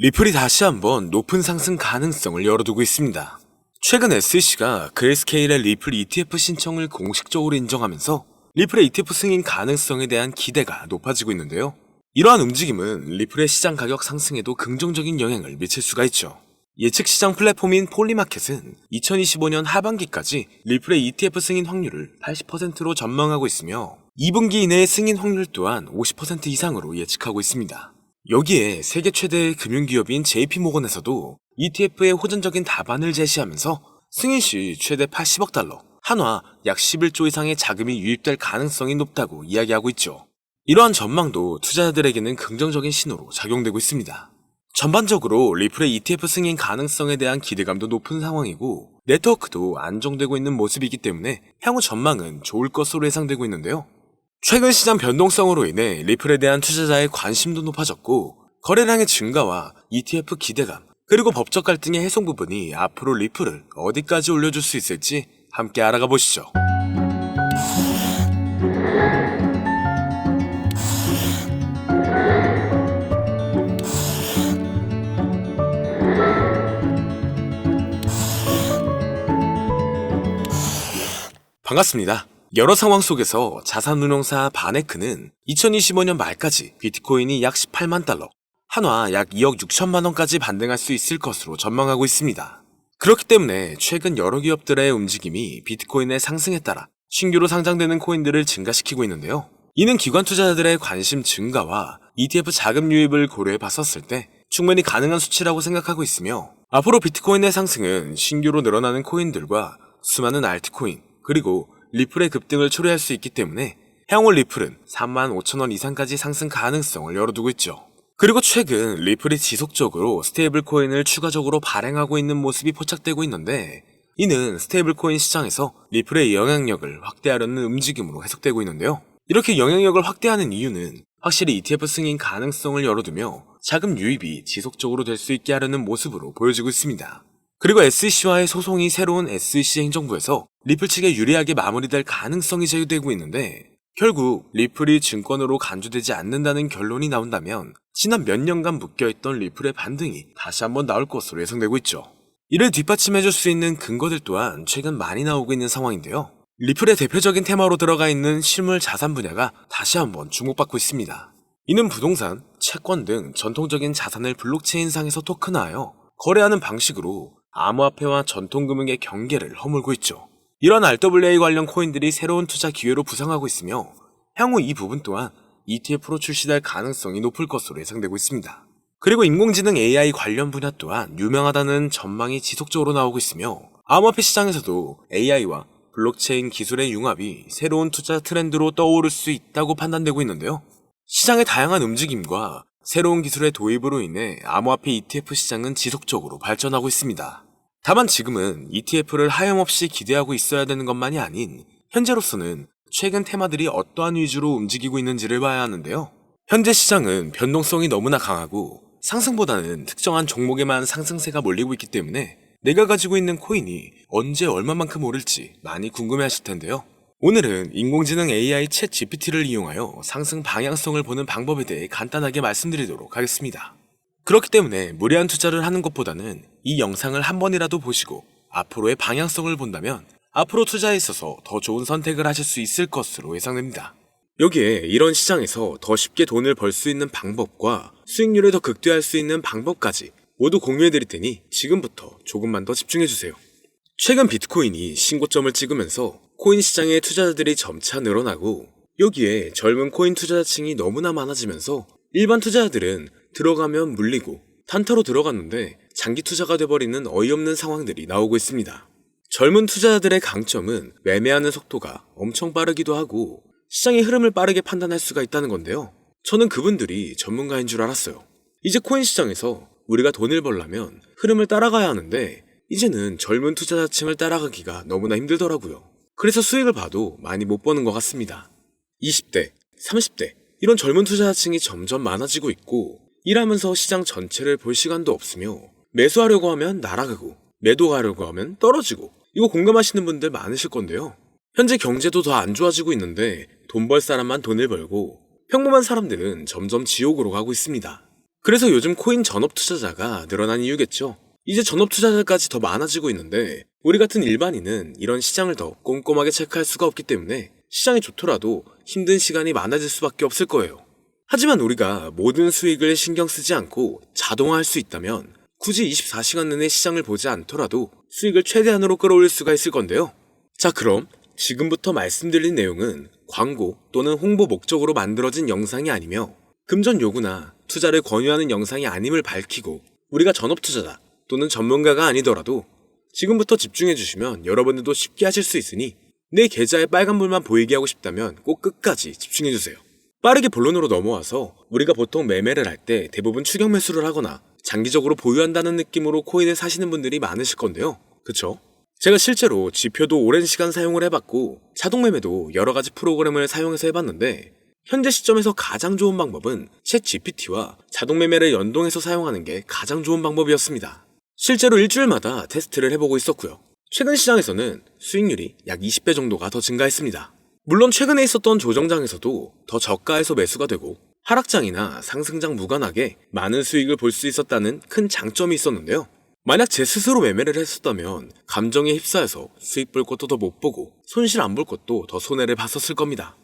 리플이 다시 한번 높은 상승 가능성을 열어두고 있습니다. 최근 SEC가 그레이스케일의 리플 ETF 신청을 공식적으로 인정하면서 리플의 ETF 승인 가능성에 대한 기대가 높아지고 있는데요. 이러한 움직임은 리플의 시장 가격 상승에도 긍정적인 영향을 미칠 수가 있죠. 예측 시장 플랫폼인 폴리마켓은 2025년 하반기까지 리플의 ETF 승인 확률을 80%로 전망하고 있으며 2분기 이내의 승인 확률 또한 50% 이상으로 예측하고 있습니다. 여기에 세계 최대의 금융기업인 JP모건에서도 ETF의 호전적인 답안을 제시하면서 승인 시 최대 80억 달러, 한화 약 11조 이상의 자금이 유입될 가능성이 높다고 이야기하고 있죠. 이러한 전망도 투자자들에게는 긍정적인 신호로 작용되고 있습니다. 전반적으로 리플의 ETF 승인 가능성에 대한 기대감도 높은 상황이고 네트워크도 안정되고 있는 모습이기 때문에 향후 전망은 좋을 것으로 예상되고 있는데요. 최근 시장 변동성으로 인해 리플에 대한 투자자의 관심도 높아졌고 거래량의 증가와 ETF 기대감 그리고 법적 갈등의 해소 부분이 앞으로 리플을 어디까지 올려줄 수 있을지 함께 알아가 보시죠. 반갑습니다. 여러 상황 속에서 자산운용사 바네크는 2025년 말까지 비트코인이 약 18만 달러, 한화 약 2억 6천만 원까지 반등할 수 있을 것으로 전망하고 있습니다. 그렇기 때문에 최근 여러 기업들의 움직임이 비트코인의 상승에 따라 신규로 상장되는 코인들을 증가시키고 있는데요. 이는 기관 투자자들의 관심 증가와 ETF 자금 유입을 고려해 봤었을 때 충분히 가능한 수치라고 생각하고 있으며 앞으로 비트코인의 상승은 신규로 늘어나는 코인들과 수많은 알트코인 그리고 리플의 급등을 초래할 수 있기 때문에 향후 리플은 35,000원 이상까지 상승 가능성을 열어두고 있죠. 그리고 최근 리플이 지속적으로 스테이블 코인을 추가적으로 발행하고 있는 모습이 포착되고 있는데 이는 스테이블 코인 시장에서 리플의 영향력을 확대하려는 움직임으로 해석되고 있는데요. 이렇게 영향력을 확대하는 이유는 확실히 ETF 승인 가능성을 열어두며 자금 유입이 지속적으로 될 수 있게 하려는 모습으로 보여지고 있습니다. 그리고 SEC와의 소송이 새로운 SEC 행정부에서 리플 측에 유리하게 마무리될 가능성이 제기되고 있는데 결국 리플이 증권으로 간주되지 않는다는 결론이 나온다면 지난 몇 년간 묶여있던 리플의 반등이 다시 한번 나올 것으로 예상되고 있죠. 이를 뒷받침해줄 수 있는 근거들 또한 최근 많이 나오고 있는 상황인데요. 리플의 대표적인 테마로 들어가 있는 실물 자산 분야가 다시 한번 주목받고 있습니다. 이는 부동산, 채권 등 전통적인 자산을 블록체인상에서 토큰화하여 거래하는 방식으로 암호화폐와 전통금융의 경계를 허물고 있죠. 이런 RWA 관련 코인들이 새로운 투자 기회로 부상하고 있으며 향후 이 부분 또한 ETF로 출시될 가능성이 높을 것으로 예상되고 있습니다. 그리고 인공지능 AI 관련 분야 또한 유명하다는 전망이 지속적으로 나오고 있으며 암호화폐 시장에서도 AI와 블록체인 기술의 융합이 새로운 투자 트렌드로 떠오를 수 있다고 판단되고 있는데요. 시장의 다양한 움직임과 새로운 기술의 도입으로 인해 암호화폐 ETF 시장은 지속적으로 발전하고 있습니다. 다만 지금은 ETF를 하염없이 기대하고 있어야 되는 것만이 아닌 현재로서는 최근 테마들이 어떠한 위주로 움직이고 있는지를 봐야 하는데요. 현재 시장은 변동성이 너무나 강하고 상승보다는 특정한 종목에만 상승세가 몰리고 있기 때문에 내가 가지고 있는 코인이 언제 얼마만큼 오를지 많이 궁금해 하실 텐데요. 오늘은 인공지능 AI 챗 GPT를 이용하여 상승 방향성을 보는 방법에 대해 간단하게 말씀드리도록 하겠습니다. 그렇기 때문에 무리한 투자를 하는 것보다는 이 영상을 한 번이라도 보시고 앞으로의 방향성을 본다면 앞으로 투자에 있어서 더 좋은 선택을 하실 수 있을 것으로 예상됩니다. 여기에 이런 시장에서 더 쉽게 돈을 벌 수 있는 방법과 수익률을 더 극대화할 수 있는 방법까지 모두 공유해드릴 테니 지금부터 조금만 더 집중해주세요. 최근 비트코인이 신고점을 찍으면서 코인 시장의 투자자들이 점차 늘어나고 여기에 젊은 코인 투자자층이 너무나 많아지면서 일반 투자자들은 들어가면 물리고 단타로 들어갔는데 장기 투자가 돼버리는 어이없는 상황들이 나오고 있습니다. 젊은 투자자들의 강점은 매매하는 속도가 엄청 빠르기도 하고 시장의 흐름을 빠르게 판단할 수가 있다는 건데요. 저는 그분들이 전문가인 줄 알았어요. 이제 코인 시장에서 우리가 돈을 벌려면 흐름을 따라가야 하는데 이제는 젊은 투자자층을 따라가기가 너무나 힘들더라고요. 그래서 수익을 봐도 많이 못 버는 것 같습니다. 20대, 30대 이런 젊은 투자자층이 점점 많아지고 있고 일하면서 시장 전체를 볼 시간도 없으며 매수하려고 하면 날아가고 매도하려고 하면 떨어지고 이거 공감하시는 분들 많으실 건데요. 현재 경제도 더 안 좋아지고 있는데 돈 벌 사람만 돈을 벌고 평범한 사람들은 점점 지옥으로 가고 있습니다. 그래서 요즘 코인 전업 투자자가 늘어난 이유겠죠. 이제 전업 투자자까지 더 많아지고 있는데 우리 같은 일반인은 이런 시장을 더 꼼꼼하게 체크할 수가 없기 때문에 시장이 좋더라도 힘든 시간이 많아질 수밖에 없을 거예요. 하지만 우리가 모든 수익을 신경 쓰지 않고 자동화할 수 있다면 굳이 24시간 내내 시장을 보지 않더라도 수익을 최대한으로 끌어올릴 수가 있을 건데요. 자, 그럼 지금부터 말씀드린 내용은 광고 또는 홍보 목적으로 만들어진 영상이 아니며 금전 요구나 투자를 권유하는 영상이 아님을 밝히고 우리가 전업 투자자 또는 전문가가 아니더라도 지금부터 집중해 주시면 여러분들도 쉽게 하실 수 있으니 내 계좌에 빨간불만 보이게 하고 싶다면 꼭 끝까지 집중해 주세요. 빠르게 본론으로 넘어와서 우리가 보통 매매를 할 때 대부분 추격 매수를 하거나 장기적으로 보유한다는 느낌으로 코인을 사시는 분들이 많으실 건데요. 그쵸? 제가 실제로 지표도 오랜 시간 사용을 해봤고 자동 매매도 여러 가지 프로그램을 사용해서 해봤는데 현재 시점에서 가장 좋은 방법은 챗 GPT와 자동 매매를 연동해서 사용하는 게 가장 좋은 방법이었습니다. 실제로 일주일마다 테스트를 해보고 있었고요. 최근 시장에서는 수익률이 약 20배 정도가 더 증가했습니다. 물론 최근에 있었던 조정장에서도 더 저가에서 매수가 되고 하락장이나 상승장 무관하게 많은 수익을 볼 수 있었다는 큰 장점이 있었는데요. 만약 제 스스로 매매를 했었다면 감정에 휩싸여서 수익 볼 것도 더 못 보고 손실 안 볼 것도 더 손해를 봤었을 겁니다.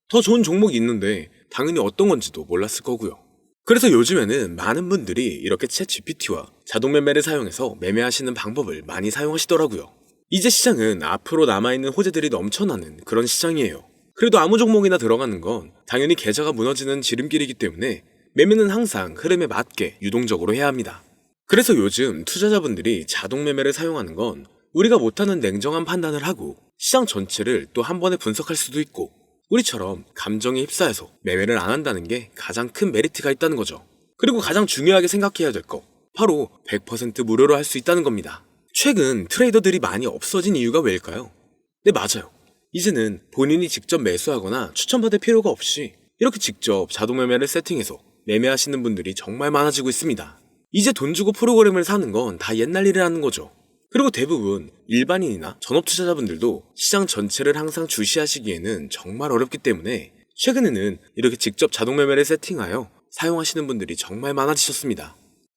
더 좋은 종목이 있는데 당연히 어떤 건지도 몰랐을 거고요. 그래서 요즘에는 많은 분들이 이렇게 챗 GPT와 자동 매매를 사용해서 매매하시는 방법을 많이 사용하시더라고요. 이제 시장은 앞으로 남아있는 호재들이 넘쳐나는 그런 시장이에요. 그래도 아무 종목이나 들어가는 건 당연히 계좌가 무너지는 지름길이기 때문에 매매는 항상 흐름에 맞게 유동적으로 해야 합니다. 그래서 요즘 투자자분들이 자동 매매를 사용하는 건 우리가 못하는 냉정한 판단을 하고 시장 전체를 또 한 번에 분석할 수도 있고 우리처럼 감정에 휩싸여서 매매를 안 한다는 게 가장 큰 메리트가 있다는 거죠. 그리고 가장 중요하게 생각해야 될 거 바로 100% 무료로 할 수 있다는 겁니다. 최근 트레이더들이 많이 없어진 이유가 왜일까요? 네, 맞아요. 이제는 본인이 직접 매수하거나 추천받을 필요가 없이 이렇게 직접 자동 매매를 세팅해서 매매하시는 분들이 정말 많아지고 있습니다. 이제 돈 주고 프로그램을 사는 건 다 옛날 일이라는 거죠. 그리고 대부분 일반인이나 전업 투자자분들도 시장 전체를 항상 주시하시기에는 정말 어렵기 때문에 최근에는 이렇게 직접 자동 매매를 세팅하여 사용하시는 분들이 정말 많아지셨습니다.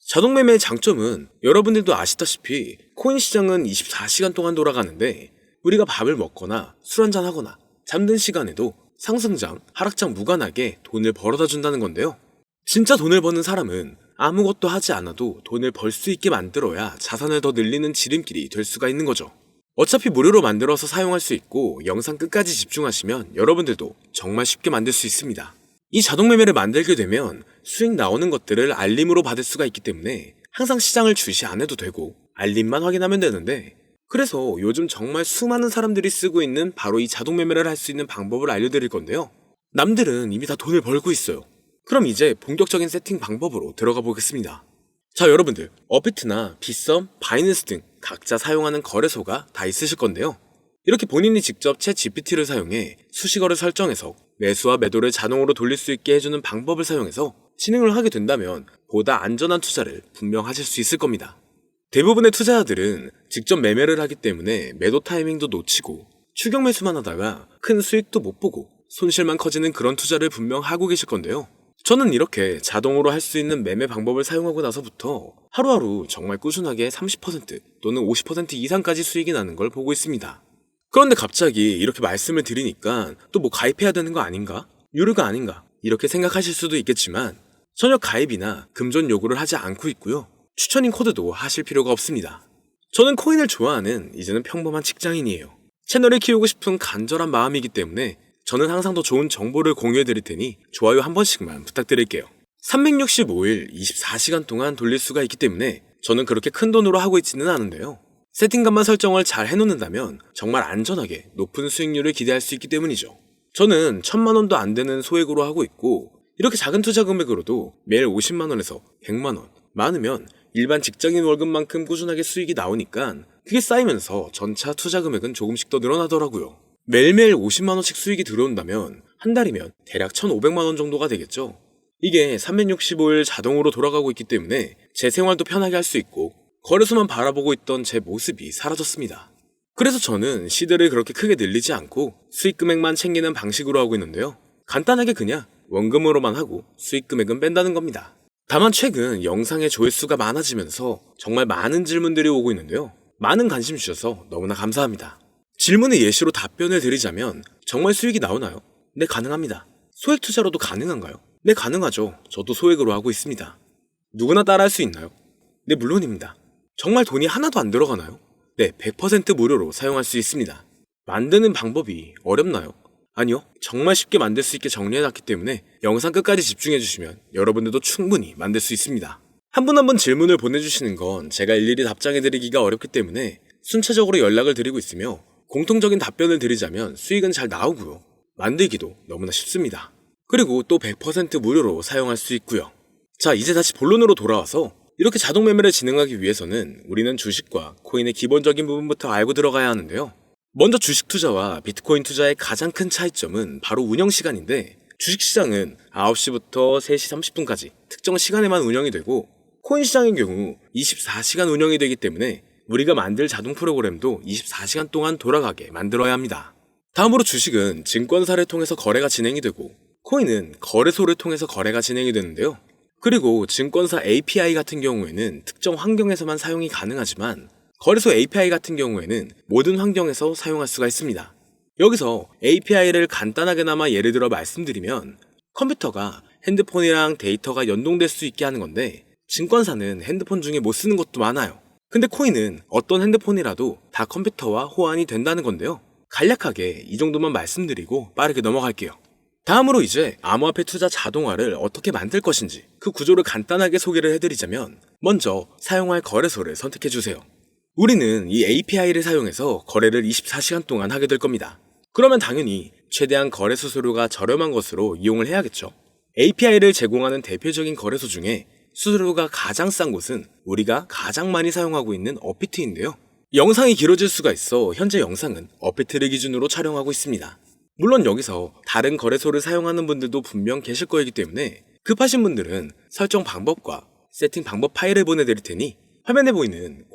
자동 매매의 장점은 여러분들도 아시다시피 코인 시장은 24시간 동안 돌아가는데 우리가 밥을 먹거나 술 한잔 하거나 잠든 시간에도 상승장, 하락장 무관하게 돈을 벌어다 준다는 건데요. 진짜 돈을 버는 사람은 아무것도 하지 않아도 돈을 벌 수 있게 만들어야 자산을 더 늘리는 지름길이 될 수가 있는 거죠. 어차피 무료로 만들어서 사용할 수 있고 영상 끝까지 집중하시면 여러분들도 정말 쉽게 만들 수 있습니다. 이 자동 매매를 만들게 되면 수익 나오는 것들을 알림으로 받을 수가 있기 때문에 항상 시장을 주시 안 해도 되고 알림만 확인하면 되는데 그래서 요즘 정말 수많은 사람들이 쓰고 있는 바로 이 자동 매매를 할 수 있는 방법을 알려드릴 건데요. 남들은 이미 다 돈을 벌고 있어요. 그럼 이제 본격적인 세팅 방법으로 들어가 보겠습니다. 자, 여러분들 업비트나 빗썸, 바이낸스 등 각자 사용하는 거래소가 다 있으실 건데요. 이렇게 본인이 직접 챗 GPT를 사용해 수식어를 설정해서 매수와 매도를 자동으로 돌릴 수 있게 해주는 방법을 사용해서 진행을 하게 된다면 보다 안전한 투자를 분명 하실 수 있을 겁니다. 대부분의 투자자들은 직접 매매를 하기 때문에 매도 타이밍도 놓치고 추격 매수만 하다가 큰 수익도 못 보고 손실만 커지는 그런 투자를 분명 하고 계실 건데요. 저는 이렇게 자동으로 할 수 있는 매매 방법을 사용하고 나서부터 하루하루 정말 꾸준하게 30% 또는 50% 이상까지 수익이 나는 걸 보고 있습니다. 그런데 갑자기 이렇게 말씀을 드리니까 또 뭐 가입해야 되는 거 아닌가? 유료가 아닌가? 이렇게 생각하실 수도 있겠지만 전혀 가입이나 금전 요구를 하지 않고 있고요. 추천인 코드도 하실 필요가 없습니다. 저는 코인을 좋아하는 이제는 평범한 직장인이에요. 채널을 키우고 싶은 간절한 마음이기 때문에 저는 항상 더 좋은 정보를 공유해 드릴 테니 좋아요 한 번씩만 부탁드릴게요. 365일 24시간 동안 돌릴 수가 있기 때문에 저는 그렇게 큰 돈으로 하고 있지는 않은데요. 세팅값만 설정을 잘 해놓는다면 정말 안전하게 높은 수익률을 기대할 수 있기 때문이죠. 저는 1000만 원도 안 되는 소액으로 하고 있고 이렇게 작은 투자 금액으로도 매일 50만 원에서 100만 원, 많으면 일반 직장인 월급만큼 꾸준하게 수익이 나오니까 그게 쌓이면서 전차 투자 금액은 조금씩 더 늘어나더라고요. 매일매일 50만 원씩 수익이 들어온다면 한 달이면 대략 1,500만 원 정도가 되겠죠. 이게 365일 자동으로 돌아가고 있기 때문에 제 생활도 편하게 할 수 있고 거래소만 바라보고 있던 제 모습이 사라졌습니다. 그래서 저는 시드를 그렇게 크게 늘리지 않고 수익 금액만 챙기는 방식으로 하고 있는데요. 간단하게 그냥 원금으로만 하고 수익 금액은 뺀다는 겁니다. 다만 최근 영상의 조회수가 많아지면서 정말 많은 질문들이 오고 있는데요. 많은 관심 주셔서 너무나 감사합니다. 질문의 예시로 답변을 드리자면 정말 수익이 나오나요? 네, 가능합니다. 소액 투자로도 가능한가요? 네, 가능하죠. 저도 소액으로 하고 있습니다. 누구나 따라할 수 있나요? 네, 물론입니다. 정말 돈이 하나도 안 들어가나요? 네, 100% 무료로 사용할 수 있습니다. 만드는 방법이 어렵나요? 아니요, 정말 쉽게 만들 수 있게 정리해놨기 때문에 영상 끝까지 집중해주시면 여러분들도 충분히 만들 수 있습니다. 한 분 한 분 질문을 보내주시는 건 제가 일일이 답장해드리기가 어렵기 때문에 순차적으로 연락을 드리고 있으며 공통적인 답변을 드리자면 수익은 잘 나오고요. 만들기도 너무나 쉽습니다. 그리고 또 100% 무료로 사용할 수 있고요. 자, 이제 다시 본론으로 돌아와서 이렇게 자동 매매를 진행하기 위해서는 우리는 주식과 코인의 기본적인 부분부터 알고 들어가야 하는데요. 먼저 주식 투자와 비트코인 투자의 가장 큰 차이점은 바로 운영 시간인데, 주식시장은 9시부터 3시 30분까지 특정 시간에만 운영이 되고, 코인 시장의 경우 24시간 운영이 되기 때문에 우리가 만들 자동 프로그램도 24시간 동안 돌아가게 만들어야 합니다. 다음으로 주식은 증권사를 통해서 거래가 진행이 되고, 코인은 거래소를 통해서 거래가 진행이 되는데요. 그리고 증권사 API 같은 경우에는 특정 환경에서만 사용이 가능하지만, 거래소 API 같은 경우에는 모든 환경에서 사용할 수가 있습니다. 여기서 API를 간단하게나마 예를 들어 말씀드리면, 컴퓨터가 핸드폰이랑 데이터가 연동될 수 있게 하는 건데, 증권사는 핸드폰 중에 못 쓰는 것도 많아요. 근데 코인은 어떤 핸드폰이라도 다 컴퓨터와 호환이 된다는 건데요. 간략하게 이 정도만 말씀드리고 빠르게 넘어갈게요. 다음으로 이제 암호화폐 투자 자동화를 어떻게 만들 것인지 그 구조를 간단하게 소개를 해드리자면, 먼저 사용할 거래소를 선택해주세요. 우리는 이 API를 사용해서 거래를 24시간 동안 하게 될 겁니다. 그러면 당연히 최대한 거래 수수료가 저렴한 것으로 이용을 해야겠죠. API를 제공하는 대표적인 거래소 중에 수수료가 가장 싼 곳은 우리가 가장 많이 사용하고 있는 업비트인데요. 영상이 길어질 수가 있어 현재 영상은 업비트를 기준으로 촬영하고 있습니다. 물론 여기서 다른 거래소를 사용하는 분들도 분명 계실 거이기 때문에 급하신 분들은 설정 방법과 세팅 방법 파일을 보내드릴 테니 화면에 보이는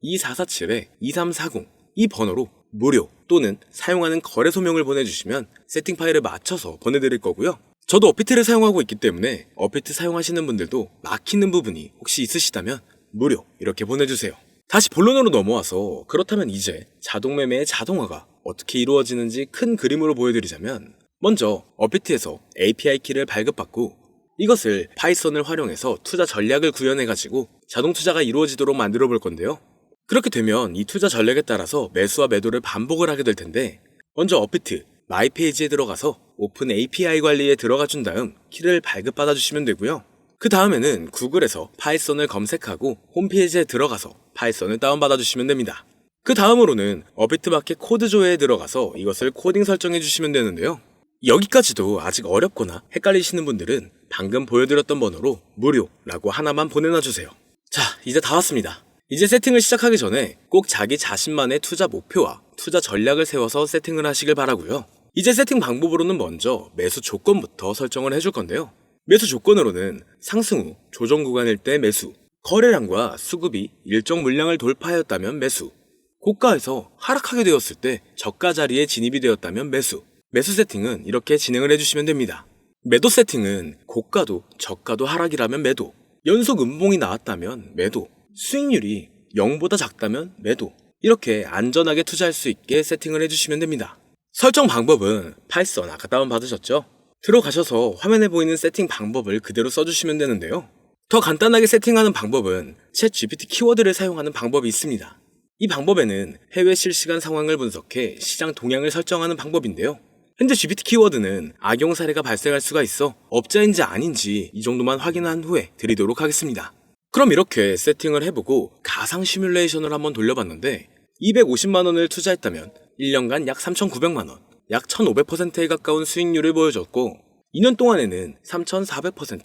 010-2447-2340 이 번호로 무료 또는 사용하는 거래소명을 보내주시면 세팅 파일을 맞춰서 보내드릴 거고요. 저도 업비트를 사용하고 있기 때문에 업비트 사용하시는 분들도 막히는 부분이 혹시 있으시다면 무료 이렇게 보내주세요. 다시 본론으로 넘어와서, 그렇다면 이제 자동매매의 자동화가 어떻게 이루어지는지 큰 그림으로 보여드리자면, 먼저 업비트에서 API 키를 발급받고 이것을 파이썬을 활용해서 투자 전략을 구현해가지고 자동 투자가 이루어지도록 만들어 볼 건데요. 그렇게 되면 이 투자 전략에 따라서 매수와 매도를 반복을 하게 될 텐데, 먼저 업비트 마이 페이지에 들어가서 오픈 API 관리에 들어가 준 다음 키를 발급받아 주시면 되고요. 그 다음에는 구글에서 파이썬을 검색하고 홈페이지에 들어가서 파이썬을 다운받아 주시면 됩니다. 그 다음으로는 업비트 마켓 코드 조회에 들어가서 이것을 코딩 설정해 주시면 되는데요. 여기까지도 아직 어렵거나 헷갈리시는 분들은 방금 보여드렸던 번호로 무료라고 하나만 보내놔 주세요. 자, 이제 다 왔습니다. 이제 세팅을 시작하기 전에 꼭 자기 자신만의 투자 목표와 투자 전략을 세워서 세팅을 하시길 바라고요. 이제 세팅 방법으로는 먼저 매수 조건부터 설정을 해줄 건데요. 매수 조건으로는 상승 후 조정 구간일 때 매수, 거래량과 수급이 일정 물량을 돌파하였다면 매수, 고가에서 하락하게 되었을 때 저가 자리에 진입이 되었다면 매수, 매수 세팅은 이렇게 진행을 해주시면 됩니다. 매도 세팅은 고가도 저가도 하락이라면 매도, 연속 음봉이 나왔다면 매도, 수익률이 0보다 작다면 매도, 이렇게 안전하게 투자할 수 있게 세팅을 해주시면 됩니다. 설정 방법은 파이썬 아까 다운받으셨죠? 들어가셔서 화면에 보이는 세팅 방법을 그대로 써주시면 되는데요. 더 간단하게 세팅하는 방법은 챗 GPT 키워드를 사용하는 방법이 있습니다. 이 방법에는 해외 실시간 상황을 분석해 시장 동향을 설정하는 방법인데요. 현재 GPT 키워드는 악용 사례가 발생할 수가 있어 업자인지 아닌지 이 정도만 확인한 후에 드리도록 하겠습니다. 그럼 이렇게 세팅을 해보고 가상 시뮬레이션을 한번 돌려봤는데, 250만원을 투자했다면 1년간 약 3,900만원, 약 1,500%에 가까운 수익률을 보여줬고, 2년 동안에는 3,400%,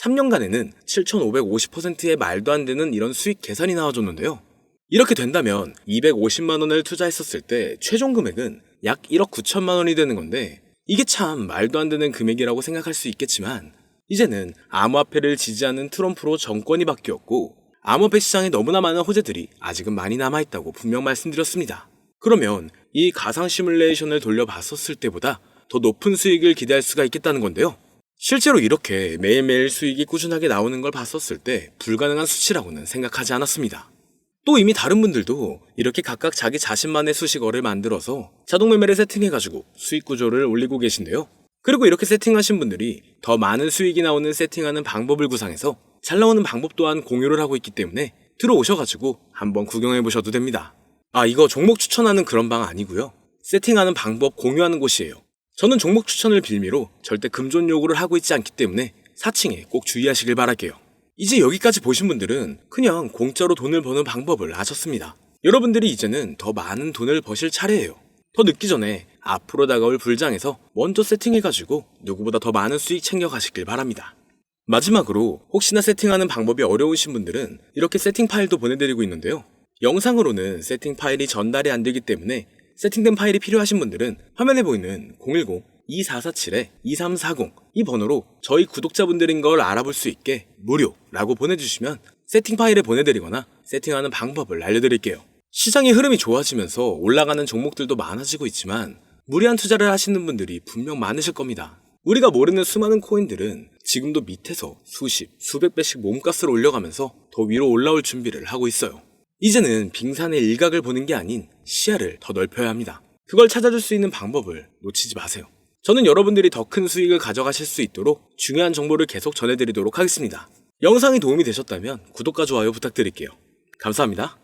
3년간에는 7,550%의 말도 안 되는 이런 수익 계산이 나와줬는데요. 이렇게 된다면 250만원을 투자했었을 때 최종 금액은 약 1억 9천만 원이 되는 건데, 이게 참 말도 안 되는 금액이라고 생각할 수 있겠지만, 이제는 암호화폐를 지지하는 트럼프로 정권이 바뀌었고 암호화폐 시장에 너무나 많은 호재들이 아직은 많이 남아있다고 분명 말씀드렸습니다. 그러면 이 가상 시뮬레이션을 돌려봤었을 때보다 더 높은 수익을 기대할 수가 있겠다는 건데요. 실제로 이렇게 매일매일 수익이 꾸준하게 나오는 걸 봤었을 때 불가능한 수치라고는 생각하지 않았습니다. 또 이미 다른 분들도 이렇게 각각 자기 자신만의 수식어를 만들어서 자동 매매를 세팅해가지고 수익 구조를 올리고 계신데요. 그리고 이렇게 세팅하신 분들이 더 많은 수익이 나오는 세팅하는 방법을 구상해서 잘 나오는 방법 또한 공유를 하고 있기 때문에 들어오셔가지고 한번 구경해보셔도 됩니다. 이거 종목 추천하는 그런 방 아니고요. 세팅하는 방법 공유하는 곳이에요. 저는 종목 추천을 빌미로 절대 금전 요구를 하고 있지 않기 때문에 사칭에 꼭 주의하시길 바랄게요. 이제 여기까지 보신 분들은 그냥 공짜로 돈을 버는 방법을 아셨습니다. 여러분들이 이제는 더 많은 돈을 버실 차례예요. 더 늦기 전에 앞으로 다가올 불장에서 먼저 세팅해가지고 누구보다 더 많은 수익 챙겨가시길 바랍니다. 마지막으로 혹시나 세팅하는 방법이 어려우신 분들은 이렇게 세팅 파일도 보내드리고 있는데요. 영상으로는 세팅 파일이 전달이 안 되기 때문에 세팅된 파일이 필요하신 분들은 화면에 보이는 010-2447-2340 이 번호로 저희 구독자분들인 걸 알아볼 수 있게 무료라고 보내주시면 세팅 파일을 보내드리거나 세팅하는 방법을 알려드릴게요. 시장의 흐름이 좋아지면서 올라가는 종목들도 많아지고 있지만 무리한 투자를 하시는 분들이 분명 많으실 겁니다. 우리가 모르는 수많은 코인들은 지금도 밑에서 수십, 수백 배씩 몸값을 올려가면서 더 위로 올라올 준비를 하고 있어요. 이제는 빙산의 일각을 보는 게 아닌 시야를 더 넓혀야 합니다. 그걸 찾아줄 수 있는 방법을 놓치지 마세요. 저는 여러분들이 더 큰 수익을 가져가실 수 있도록 중요한 정보를 계속 전해드리도록 하겠습니다. 영상이 도움이 되셨다면 구독과 좋아요 부탁드릴게요. 감사합니다.